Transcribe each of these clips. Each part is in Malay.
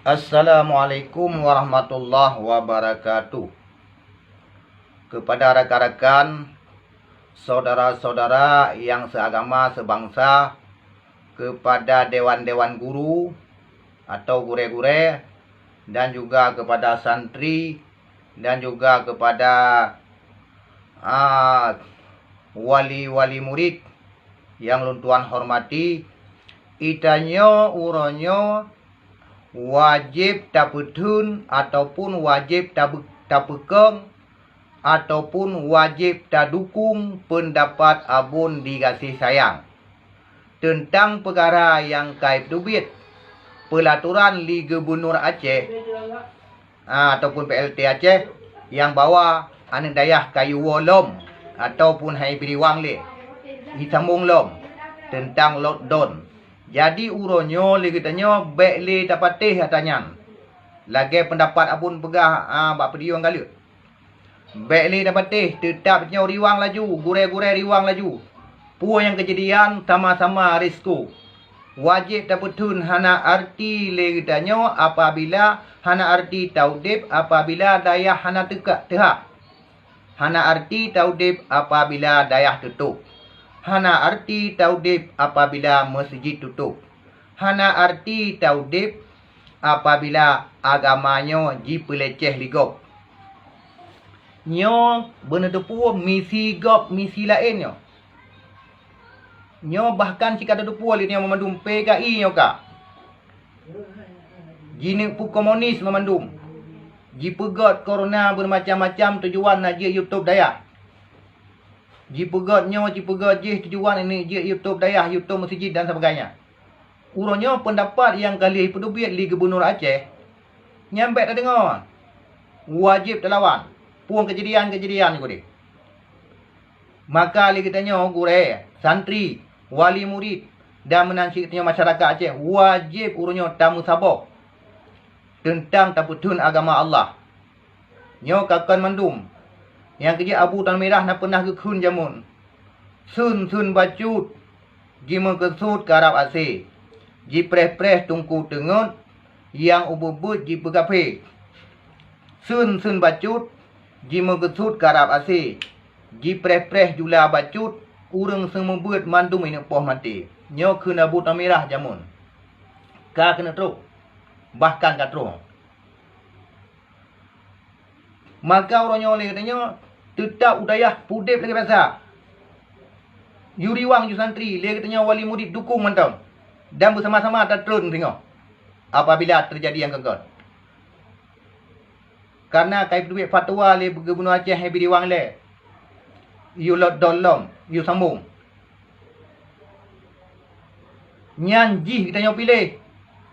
Assalamualaikum warahmatullahi wabarakatuh. Kepada rekan-rekan, saudara-saudara yang seagama, sebangsa, kepada dewan-dewan guru atau gure-gure, dan juga kepada santri, dan juga kepada wali-wali murid yang luntuan hormati, itanyo uronyo wajib taputun ataupun wajib tapekeng ataupun wajib tadukung pendapat abun dikasih sayang tentang perkara yang kait dubit pelaturan Li Gubernur Aceh ataupun PLT Aceh yang bawa anak dayah kayu wolom ataupun hai biriwang le disambung lom tentang lockdown. Jadi uronyo li katanya baik li dapatih katanya. Lagi pendapat abun pegah bak periung kali. Baik li dapatih tetap katanya riwang laju, gure-gure riwang laju. Puan yang kejadian sama-sama risiko. Wajib dapatun hana arti li katanya apabila hana arti taudib apabila dayah hana tekak tehak. Hana arti taudib apabila dayah tutup. Hana arti taudib apabila masjid tutup. Hana arti taudib apabila agamanya dipeleceh ligop. Nyo benda tepu misi gop misi lain nyo. Nyo bahkan jika ada tepu nyo memandum PKI nyo ka. Jini pu komunis memandum. Jipegot corona bermacam-macam tujuan nak YouTube daya. Jipegot tujuan ini YouTube dayah, YouTube masjid dan sebagainya. Uronyo pendapat yang kali pedubit Li Gubernur Aceh nyampe tak dengar. Wajib terlawan. Puang kejadian-kejadian ni. Maka li katanya gure, santri, wali murid dan menansi katanya masyarakat Aceh wajib uronyo tamu sabok tentang taputun agama Allah. Nyo kakan mandum. Yang kerja Abu Tan Merah nak pernah kekun jamun. Sun bacut. Jima kesut ke Arab Asih. Ji preh tungku tengut. Yang ubut ji pegape. Sun bacut. Jima kesut ke Arab Asih. Ji preh jula bacut. Urang semua buat mandum ini poh mati. Nyo kena Abu Tan Merah jamun. Ka kena teruk. Bahkan ka teruk. Maka orangnya oleh katanya tetap udayah pudip lagi biasa. Yuriwang ju santri, dia katanya wali murid dukung mantap. Dan bersama-sama terun tengok. Apabila terjadi yang kekot. Karena kait duit fatwa le Gubernur Aceh Habib Diwang le. You lot dolom, you sambung. Nyanji katanya pilih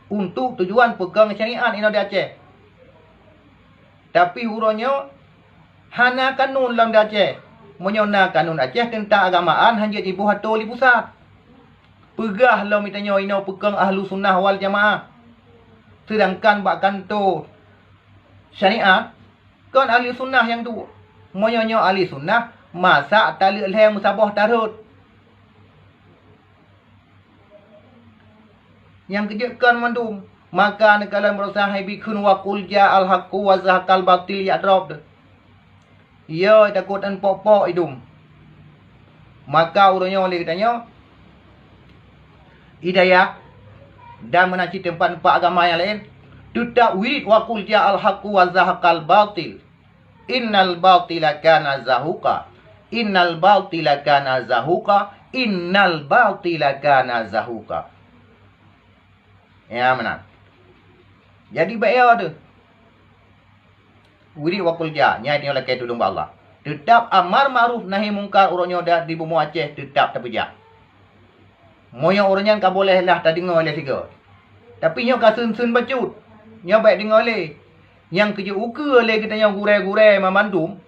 untuk tujuan pegang syariat ini di Aceh. Tapi uronyo hana kanun dalam Aceh. Menyona kanun Aceh tentang agamaan hanya ibu hato li pusat. Pegah lo mitanya ino pegang ahlu sunnah wal jamaah. Sedangkan bak kanto syariat kan ahli sunnah yang tu. Menyonyo ahli sunnah masa tali leher musabah tarut. Yang kejekan mandum. Maka nekalan berusaha bikun wa kulja al-haqqu wa zahakal batil ya'drab. Ya takut dan pok-pok hidung. Maka urutnya oleh katanya hidayah dan menaci tempat-tempat agama yang lain. Tetap wirid wa kulja al-haqqu wa zahakal batil. Innal batila kana zahuqa. Innal batila kana zahuqa. Innal batila kana zahuqa. Ya mana? Jadi baik tu. Wirid wa kulja nyai dia lekai tudung Allah. Tetap amar ma'ruf nahi mungkar urutnya dah di bumi Aceh tetap terpejak. Moyo urutnya kan boleh lah tak dengar oleh tiga. Tapi nyo ka sun bacut. Nyo baik dengar oleh. Yang kerja uka oleh kita yang gure-gure memandum.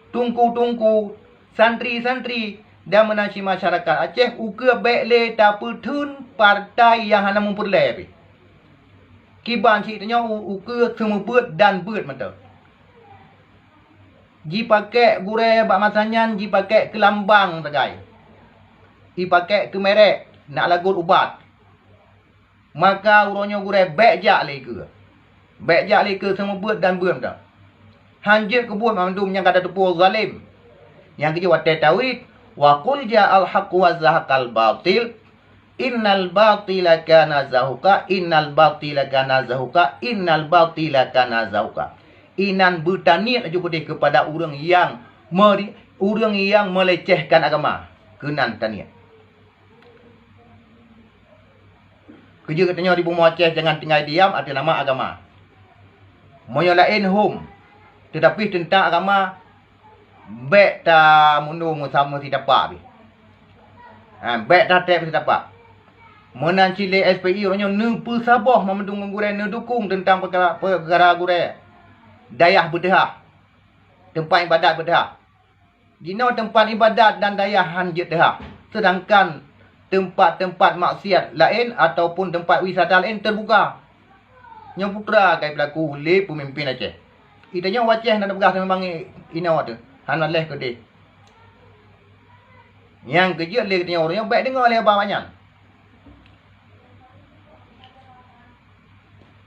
Tungku santri dan menasi masyarakat Aceh uka baik le tak petun partai yang hana memperleh. Kiban cik tanya uka semua buat dan buat mata. Ji pakai gure bak masanyan, ji pakai ke lambang tegai. Ji pakai ke merek nak lagut ubat. Maka urangnya gure bek jak lagi. Baik jali ke semua buat dan buat dah. Hanjir ke buat mamdum yang kata tepur zalim. Yang kedua tawhid wa qul ja'al haqq wa zahaqal batil innal batila kana zahuqa innal batila kana zahuqa innal batila kana zahuqa. Inan bertaniat juga dia kepada orang yang melecehkan agama. Kenan taniat. Kerja katanya ribu Aceh jangan tinggal diam ada nama agama. Moyo lain hum. Tetapi tentang agama baik ta mundu sama si dapat. Baik ta tep si dapat. Menan cile SPI orangnya ne persabah memendung gure ne dukung tentang perkara gure. Dayah berdehak. Tempat ibadat berdehak. Jino tempat ibadat dan dayah hanjit dehak. Sedangkan tempat-tempat maksiat lain ataupun tempat wisata lain terbuka. Yang putra kai berlaku oleh pemimpin Aceh. Itanya wajah nak bergas memang inau tu. Hana leh ke dia. Yang kerja leh katanya orangnya baik dengar leh abang banyak.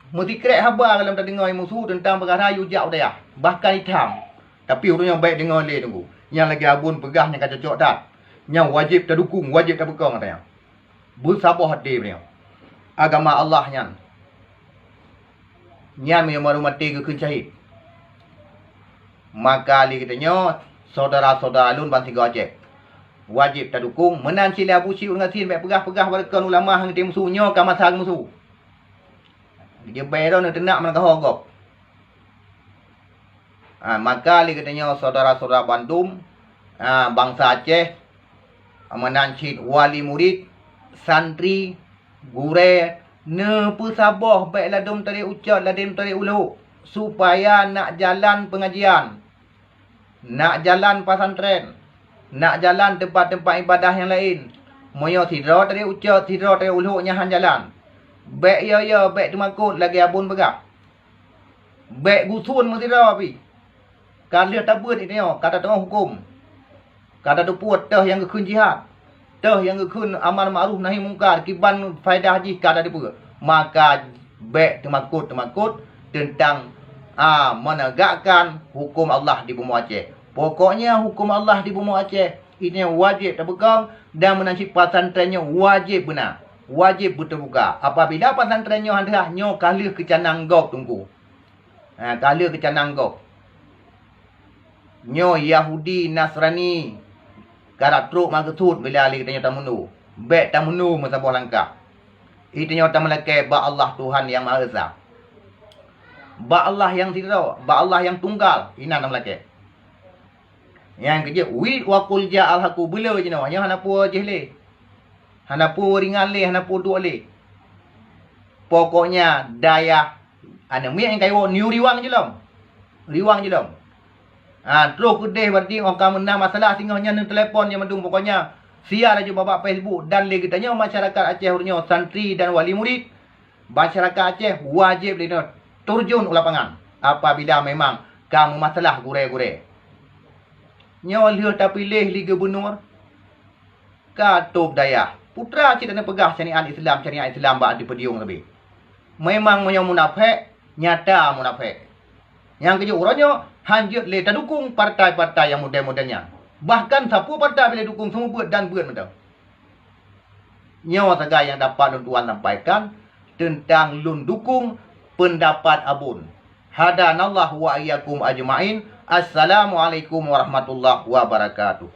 Mesti krek habar kalau tak dengar musuh tentang perkara yujak dia. Bahkan hitam. Tapi orangnya baik dengar leh tunggu. Yang lagi abun pegahnya kata cocok tak. Yang wajib tak dukung, wajib tak bekong katanya. Bersabar hati beliau. Agama Allah nyan. Nyan maru mati ke kencahit. Maka li katanya saudara-saudara alun bangsa Aceh. Wajib tak dukung menan sila busi dengan sin baik pegah-pegah warga ulama hang tim musuhnya ka masa musuh. Dia bayar nak tenak man kahogop. Maka li katanya saudara-saudara Bandung, bangsa Aceh menancit wali murid, santri, gure, ne persabah baik ladum tadi ucat, ladum tadi ulu. Supaya nak jalan pengajian, nak jalan pesantren, nak jalan tempat-tempat ibadah yang lain. Moyo tidra tadi ucat, tidra tadi ulu nyahan jalan. Baik ya, baik temakut lagi abun begak. Baik gusun mesti dah api. Kalau tak buat ini kata tengah hukum. Kata tu puat teh yang kekun jihad. Teh yang kekun amal ma'ruf nahi mungkar. Kiban faedah haji kata dia puat. Maka baik temakut tentang menegakkan hukum Allah di bumi Aceh. Pokoknya hukum Allah di bumi Aceh ini wajib terpegang dan menasib pesantrennya wajib benar. Wajib terbuka. Apabila pesantrennya hendak nyo kalir ke canang gop tunggu. Kalir ke canang gop. Nyo Yahudi Nasrani karak truk maksud bila ali katanya tamunu. Baik tamunu mesabah langkah. Itanya tamalake ba Allah Tuhan yang Maha Esa. Ba Allah yang tidak, ba Allah yang tunggal. Ina tamalake. Yang kerja wi wa qul ja'al haqu bila je nawa. Yang hanapu jehle. Hanapu ringan le, hanapu dua le. Pokoknya daya ana mi yang kaiwo new riwang je lom. Riwang je lom. Terus kedih berarti orang kamu nak masalah tinggalnya ni telefon yang mendung pokoknya siar aja bapak Facebook dan lagi katanya masyarakat Aceh hurnya santri dan wali murid masyarakat Aceh wajib dia turjun lapangan apabila memang kamu masalah gure-gure nyo lihat tapi pilih li gubernur katub daya putra cik dan pegah syariat Islam ba di pediung lebih memang yang munafik nyata munafik yang kerja orangnya hanjut le tak dukung partai-partai yang model-modelnya. Bahkan siapa partai boleh dukung semua buat dan buat betul. Nyawa saja yang dapat Tuan sampaikan tentang lun dukung pendapat abun. Hadanallahu wa iyyakum ajma'in. Assalamualaikum warahmatullahi wabarakatuh.